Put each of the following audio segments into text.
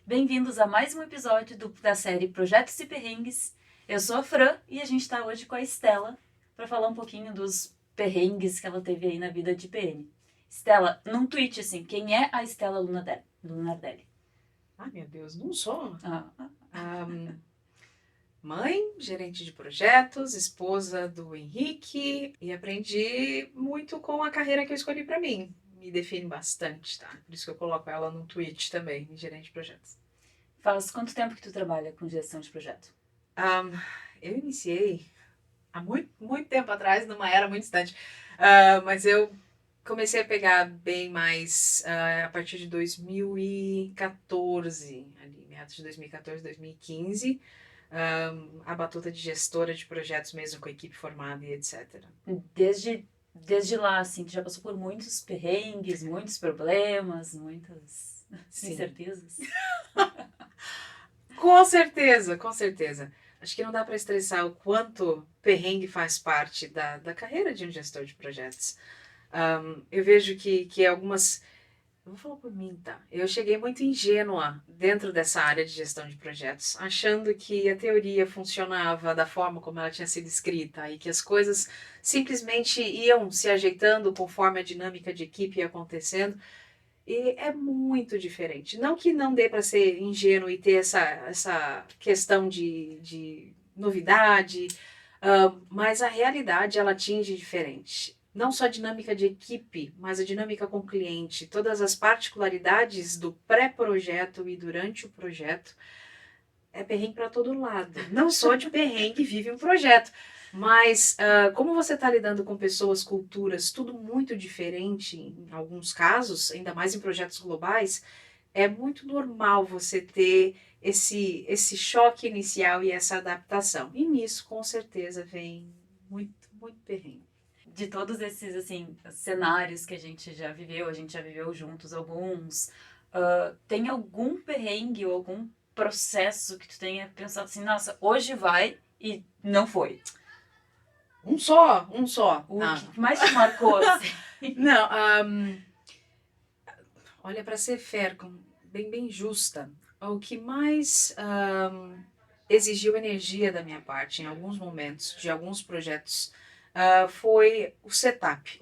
Bem-vindos a mais um episódio da série Projetos e Perrengues. Eu sou a Fran e a gente está hoje com a Estela para falar um pouquinho dos perrengues que ela teve aí na vida de PM. Estela, num tweet assim, quem é a Estela Lunardelli? Ai, meu Deus, não sou. Ah, ah, Ahm, Mãe, gerente de projetos, esposa do Henrique e aprendi muito com a carreira que eu escolhi para mim. Me define bastante, tá? Por isso que eu coloco ela no tweet também, gerente de projetos. faz quanto tempo que tu trabalha com gestão de projeto? Ahm, eu iniciei há muito tempo atrás, numa era muito distante, mas eu comecei a pegar bem mais a partir de 2014, ali, meados de 2014, 2015. A batuta de gestora de projetos mesmo com equipe formada e etc. Desde lá, assim, tu já passou por muitos perrengues, muitos problemas, muitas Sim, incertezas. com certeza, com certeza. Acho que não dá para estressar o quanto perrengue faz parte da carreira de um gestor de projetos. Eu vejo que algumas. Eu vou falar por mim, tá? Eu cheguei muito ingênua dentro dessa área de gestão de projetos, achando que a teoria funcionava da forma como ela tinha sido escrita e que as coisas simplesmente iam se ajeitando conforme a dinâmica de equipe ia acontecendo. E é muito diferente. Não que não dê para ser ingênuo e ter essa questão de novidade, mas a realidade ela atinge diferente. Não só a dinâmica de equipe, mas a dinâmica com o cliente, todas as particularidades do pré-projeto e durante o projeto. É perrengue para todo lado. Não só de perrengue vive um projeto. Mas como você está lidando com pessoas, culturas, tudo muito diferente em alguns casos, ainda mais em projetos globais, é muito normal você ter esse choque inicial e essa adaptação. E nisso, com certeza, vem muito perrengue. De todos esses, assim, cenários que a gente já viveu juntos alguns, tem algum perrengue ou algum processo que tu tenha pensado assim, nossa, hoje vai e não foi? Um só. O que mais te marcou, assim? Não, olha, para ser fair, bem justa, o que mais exigiu energia da minha parte em alguns momentos, de alguns projetos, foi o setup,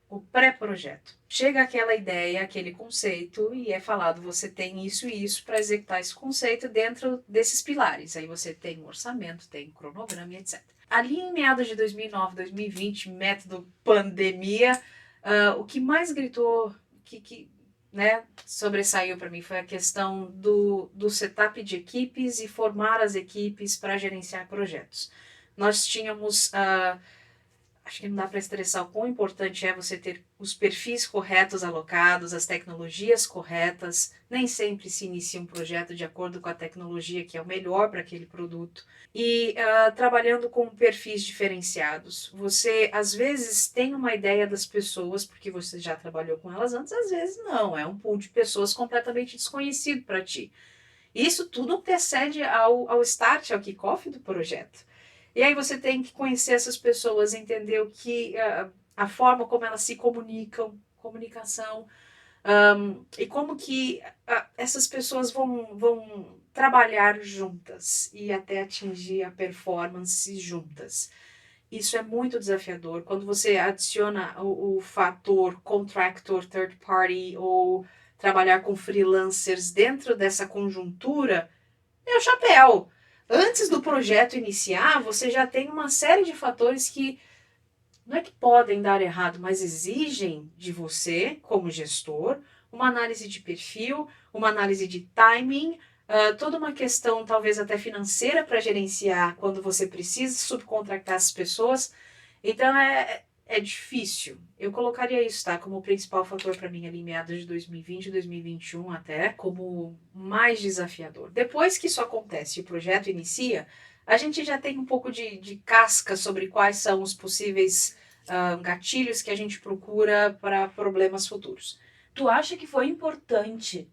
o pré-projeto. Chega aquela ideia, aquele conceito e é falado, você tem isso e isso para executar esse conceito dentro desses pilares. Aí você tem um orçamento, tem um cronograma e etc. Ali em meados de 2009, 2020, método pandemia, o que mais gritou, que né, sobressaiu para mim foi a questão do setup de equipes e formar as equipes para gerenciar projetos. Nós tínhamos acho que não dá para estressar o quão importante é você ter os perfis corretos alocados, as tecnologias corretas. Nem sempre se inicia um projeto de acordo com a tecnologia que é o melhor para aquele produto. E trabalhando com perfis diferenciados. Você, às vezes, tem uma ideia das pessoas, porque você já trabalhou com elas antes, às vezes não. É um pool de pessoas completamente desconhecido para ti. Isso tudo antecede ao start, ao kickoff do projeto. E aí você tem que conhecer essas pessoas, entender o que a forma como elas se comunicam, comunicação, e como que essas pessoas vão trabalhar juntas e até atingir a performance juntas. Isso é muito desafiador. Quando você adiciona o fator contractor, third party ou trabalhar com freelancers dentro dessa conjuntura, é o chapéu. Antes do projeto iniciar, você já tem uma série de fatores que não é que podem dar errado, mas exigem de você, como gestor, uma análise de perfil, uma análise de timing, toda uma questão talvez até financeira para gerenciar quando você precisa subcontractar as pessoas. Então é difícil. Eu colocaria isso, tá, como o principal fator para mim ali em meados de 2020, 2021 até, como mais desafiador. Depois que isso acontece e o projeto inicia, a gente já tem um pouco de casca sobre quais são os possíveis gatilhos que a gente procura para problemas futuros. Tu acha que foi importante,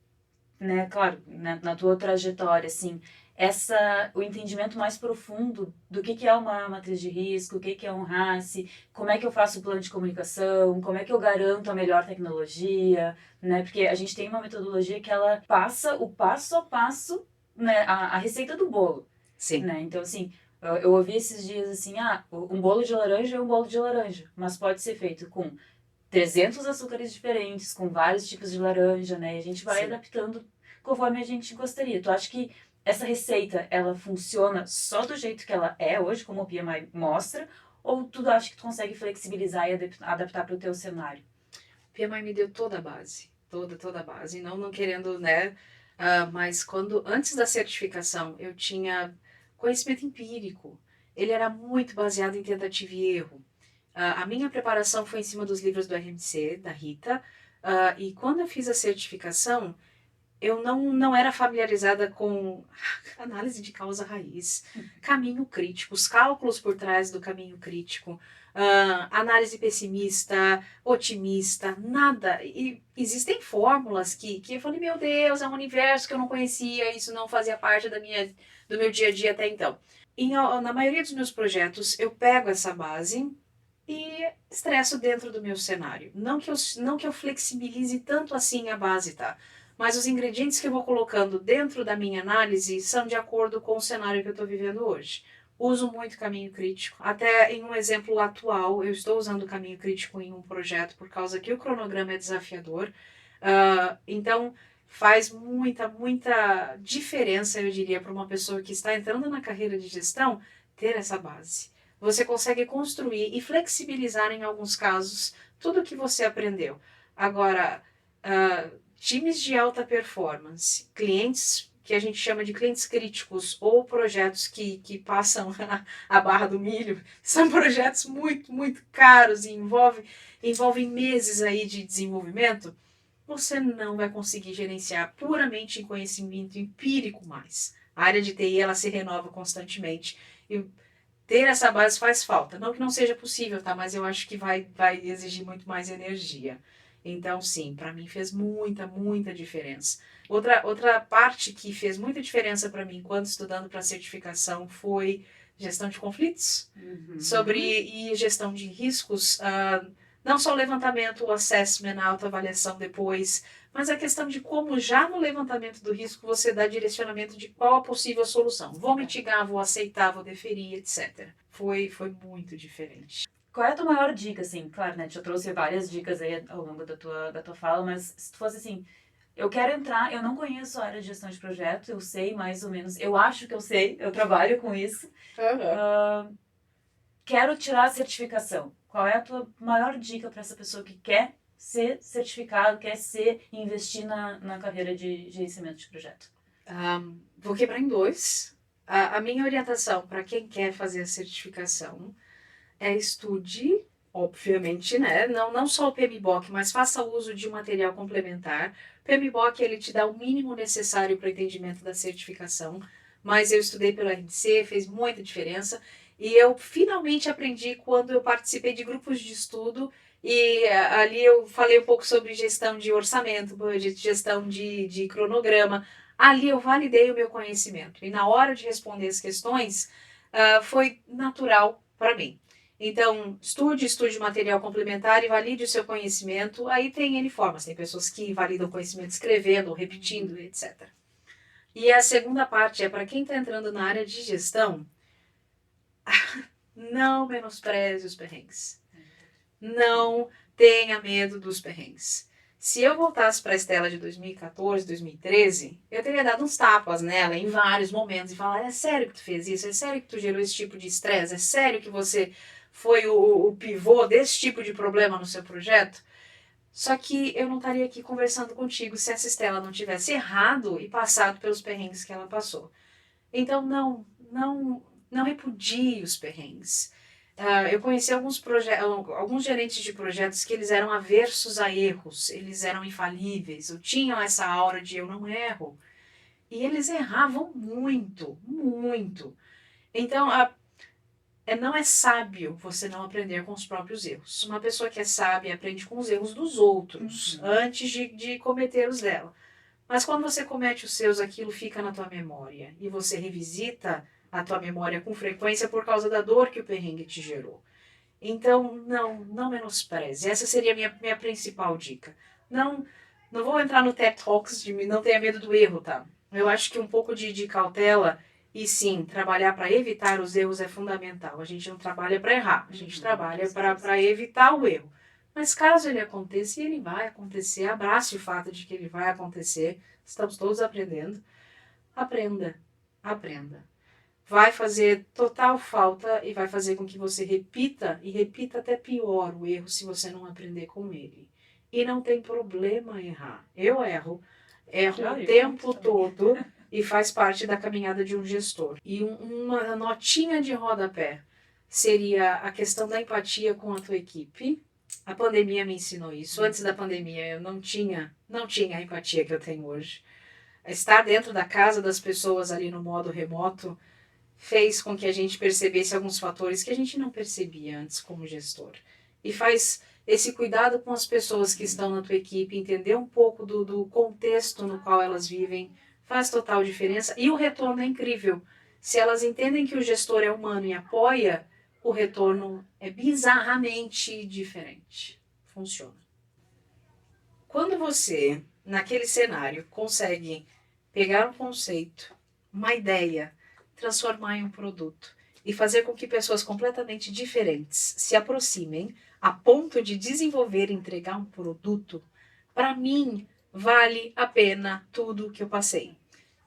né, claro, na tua trajetória, assim, o entendimento mais profundo do que é uma matriz de risco, o que é um RACE, como é que eu faço o plano de comunicação, como é que eu garanto a melhor tecnologia, né? Porque a gente tem uma metodologia que ela passa o passo a passo, né, a receita do bolo, Sim. né? Então, assim, eu ouvi esses dias assim, um bolo de laranja é um bolo de laranja, mas pode ser feito com 300 açúcares diferentes, com vários tipos de laranja, né? E a gente vai Sim. adaptando conforme a gente gostaria. Tu acha que essa receita, ela funciona só do jeito que ela é hoje, como o PMI mostra, ou tu acha que tu consegue flexibilizar e adaptar para o teu cenário? O PMI me deu toda a base, toda a base, não querendo, né, mas antes da certificação, eu tinha conhecimento empírico, ele era muito baseado em tentativa e erro. A minha preparação foi em cima dos livros do RMC, da Rita, e quando eu fiz a certificação, eu não era familiarizada com análise de causa raiz, caminho crítico, os cálculos por trás do caminho crítico, análise pessimista, otimista, nada. E existem fórmulas que eu falei, meu Deus, é um universo que eu não conhecia, isso não fazia parte do meu dia a dia até então. Na maioria dos meus projetos, eu pego essa base e estresso dentro do meu cenário. Não que eu flexibilize tanto assim a base, tá? Mas os ingredientes que eu vou colocando dentro da minha análise são de acordo com o cenário que eu estou vivendo hoje. Uso muito caminho crítico. Até em um exemplo atual, eu estou usando o caminho crítico em um projeto por causa que o cronograma é desafiador. Então, faz muita diferença, eu diria, para uma pessoa que está entrando na carreira de gestão, ter essa base. Você consegue construir e flexibilizar, em alguns casos, tudo o que você aprendeu. Agora, times de alta performance, clientes que a gente chama de clientes críticos ou projetos que passam a barra do milho, são projetos muito caros e envolvem meses aí de desenvolvimento, você não vai conseguir gerenciar puramente em conhecimento empírico mais. A área de TI, ela se renova constantemente e ter essa base faz falta. Não que não seja possível, tá? Mas eu acho que vai exigir muito mais energia. Então, sim, para mim fez muita diferença. Outra parte que fez muita diferença para mim quando estudando para certificação foi gestão de conflitos, e gestão de riscos, não só o levantamento, o assessment, a autoavaliação depois, mas a questão de como já no levantamento do risco você dá direcionamento de qual a possível solução. Vou mitigar, vou aceitar, vou deferir, etc. Foi muito diferente. Qual é a tua maior dica, assim? Claro, né? Já trouxe várias dicas aí ao longo da tua fala, mas se tu fosse assim, eu quero entrar, eu não conheço a área de gestão de projeto, eu sei mais ou menos, eu acho que eu sei, eu trabalho com isso. Quero tirar a certificação. Qual é a tua maior dica para essa pessoa que quer ser certificado, quer investir na carreira de gerenciamento de projeto? Vou quebrar em dois. A minha orientação para quem quer fazer a certificação é estude, obviamente, né? Não só o PMBOK, mas faça uso de um material complementar. O PMBOK, ele te dá o mínimo necessário para o entendimento da certificação, mas eu estudei pelo RMC, fez muita diferença, e eu finalmente aprendi quando eu participei de grupos de estudo, e ali eu falei um pouco sobre gestão de orçamento, budget, gestão de cronograma. Ali eu validei o meu conhecimento, e na hora de responder as questões, foi natural para mim. Então, estude material complementar e valide o seu conhecimento. Aí tem N formas, tem pessoas que validam conhecimento escrevendo, repetindo, etc. E a segunda parte é para quem está entrando na área de gestão, não menospreze os perrengues. Não tenha medo dos perrengues. Se eu voltasse para a Estela de 2014, 2013, eu teria dado uns tapas nela em vários momentos e falar, é sério que tu fez isso? É sério que tu gerou esse tipo de estresse? É sério que você foi o pivô desse tipo de problema no seu projeto? Só que eu não estaria aqui conversando contigo se essa Estela não tivesse errado e passado pelos perrengues que ela passou. Então, não repudie os perrengues. Eu conheci alguns gerentes de projetos que eles eram aversos a erros, eles eram infalíveis, ou tinham essa aura de eu não erro. E eles erravam muito. Então, não é sábio você não aprender com os próprios erros. Uma pessoa que é sábia aprende com os erros dos outros, antes de cometer os dela. Mas quando você comete os seus, aquilo fica na tua memória. E você revisita a tua memória com frequência por causa da dor que o perrengue te gerou. Então, não menospreze. Essa seria a minha principal dica. Não vou entrar no TED Talks de não tenha medo do erro, tá? Eu acho que um pouco de cautela e sim, trabalhar para evitar os erros é fundamental. A gente não trabalha para errar, a gente trabalha para evitar o erro. Mas caso ele aconteça, e ele vai acontecer, abrace o fato de que ele vai acontecer, estamos todos aprendendo, aprenda. Vai fazer total falta e vai fazer com que você repita, e repita até pior o erro se você não aprender com ele. E não tem problema errar. Eu erro o tempo todo e faz parte da caminhada de um gestor. E uma notinha de rodapé seria a questão da empatia com a tua equipe. A pandemia me ensinou isso. Antes da pandemia eu não tinha a empatia que eu tenho hoje. Estar dentro da casa das pessoas ali no modo remoto fez com que a gente percebesse alguns fatores que a gente não percebia antes como gestor. E faz esse cuidado com as pessoas que estão na tua equipe, entender um pouco do contexto no qual elas vivem, faz total diferença. E o retorno é incrível. Se elas entendem que o gestor é humano e apoia, o retorno é bizarramente diferente. Funciona. Quando você, naquele cenário, consegue pegar um conceito, uma ideia, transformar em um produto e fazer com que pessoas completamente diferentes se aproximem a ponto de desenvolver e entregar um produto, para mim, vale a pena tudo que eu passei.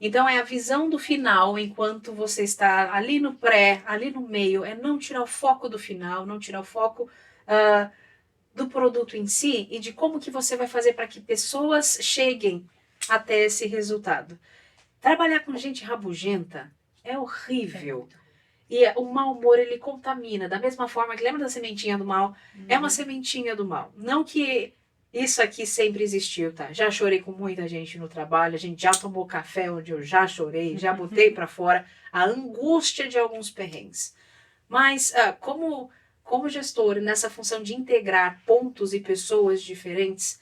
Então, é a visão do final, enquanto você está ali no ali no meio, é não tirar o foco do final, não tirar o foco do produto em si e de como que você vai fazer para que pessoas cheguem até esse resultado. Trabalhar com gente rabugenta é horrível. E o mau humor, ele contamina. Da mesma forma que lembra da sementinha do mal? É uma sementinha do mal. Não que isso aqui sempre existiu, tá? Já chorei com muita gente no trabalho, a gente já tomou café onde eu já chorei, já botei pra fora a angústia de alguns perrengues. Mas como gestor, nessa função de integrar pontos e pessoas diferentes,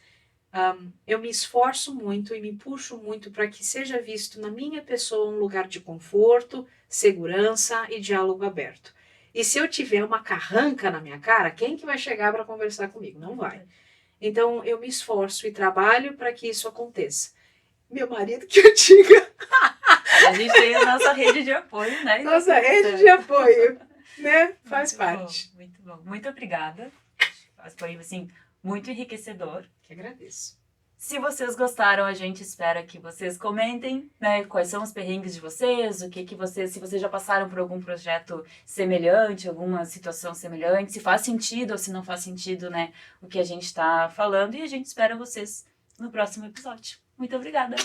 eu me esforço muito e me puxo muito para que seja visto na minha pessoa um lugar de conforto, segurança e diálogo aberto. E se eu tiver uma carranca na minha cara, quem que vai chegar para conversar comigo? Não vai. Então eu me esforço e trabalho para que isso aconteça. Meu marido que eu diga. A gente tem a nossa rede de apoio, né? Nossa rede de apoio, né? Faz parte. Bom, muito bom. Muito obrigada. Foi, assim, muito enriquecedor. Que agradeço. Se vocês gostaram, a gente espera que vocês comentem, né, quais são os perrengues de vocês, se vocês já passaram por algum projeto semelhante, alguma situação semelhante, se faz sentido ou se não faz sentido, né, o que a gente está falando, e a gente espera vocês no próximo episódio. Muito obrigada!